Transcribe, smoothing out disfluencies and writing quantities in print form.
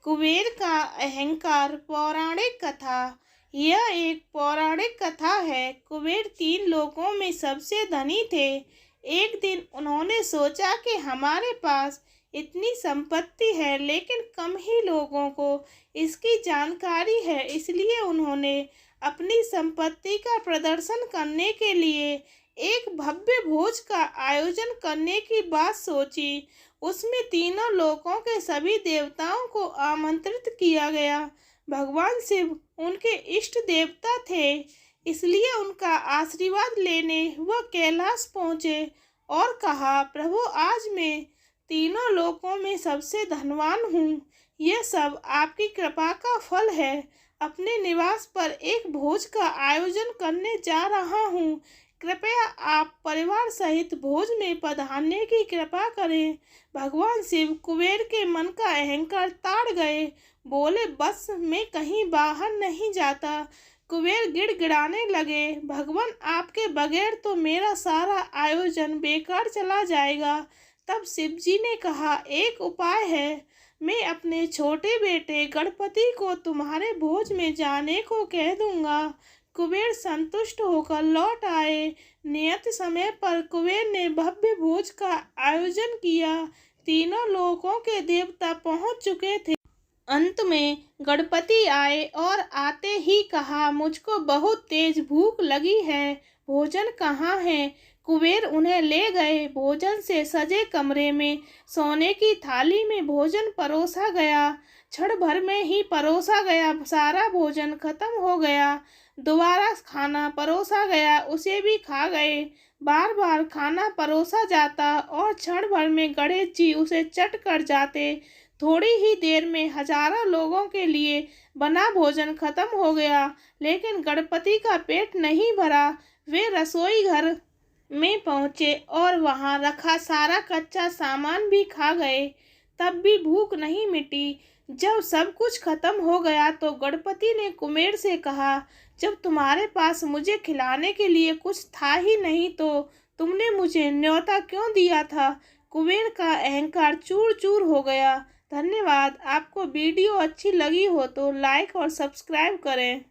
कुबेर का अहंकार। पौराणिक कथा। यह एक पौराणिक कथा है। कुबेर 3 लोकों में सबसे धनी थे। एक दिन उन्होंने सोचा कि हमारे पास इतनी संपत्ति है, लेकिन कम ही लोगों को इसकी जानकारी है। इसलिए उन्होंने अपनी संपत्ति का प्रदर्शन करने के लिए एक भव्य भोज का आयोजन करने की बात सोची। उसमें तीनों लोकों के सभी देवताओं को आमंत्रित किया गया। भगवान शिव उनके इष्ट देवता थे, इसलिए उनका आशीर्वाद लेने वह कैलाश पहुँचे और कहा, प्रभु, आज मैं तीनों लोकों में सबसे धनवान हूँ। यह सब आपकी कृपा का फल है। अपने निवास पर एक भोज का आयोजन करने जा रहा हूँ। कृपया आप परिवार सहित भोज में पधारने की कृपा करें। भगवान शिव कुबेर के मन का अहंकार ताड़ गए। बोले, बस मैं कहीं बाहर नहीं जाता। कुबेर गिड़गिड़ाने लगे, भगवान, आपके बगैर तो मेरा सारा आयोजन बेकार चला जाएगा। तब शिव जी ने कहा, एक उपाय है। मैं अपने छोटे बेटे गणपति को तुम्हारे भोज में जाने को कह दूंगा। कुबेर संतुष्ट होकर लौट आए। नियत समय पर कुबेर ने भव्य भोज का आयोजन किया। तीनों लोकों के देवता पहुंच चुके थे। अंत में गणपति आए और आते ही कहा, मुझको बहुत तेज भूख लगी है, भोजन कहाँ है? कुबेर उन्हें ले गए। भोजन से सजे कमरे में सोने की थाली में भोजन परोसा गया। क्षण भर में ही परोसा गया सारा भोजन खत्म हो गया। दोबारा खाना परोसा गया, उसे भी खा गए। बार बार खाना परोसा जाता और क्षण भर में गणेश जी उसे चट कर जाते। थोड़ी ही देर में हजारों लोगों के लिए बना भोजन खत्म हो गया, लेकिन गणपति का पेट नहीं भरा। वे रसोई घर में पहुंचे और वहां रखा सारा कच्चा सामान भी खा गए, तब भी भूख नहीं मिटी। जब सब कुछ खत्म हो गया तो गणपति ने कुबेर से कहा, जब तुम्हारे पास मुझे खिलाने के लिए कुछ था ही नहीं तो तुमने मुझे न्योता क्यों दिया था? कुबेर का अहंकार चूर चूर हो गया। धन्यवाद। आपको वीडियो अच्छी लगी हो तो लाइक और सब्सक्राइब करें।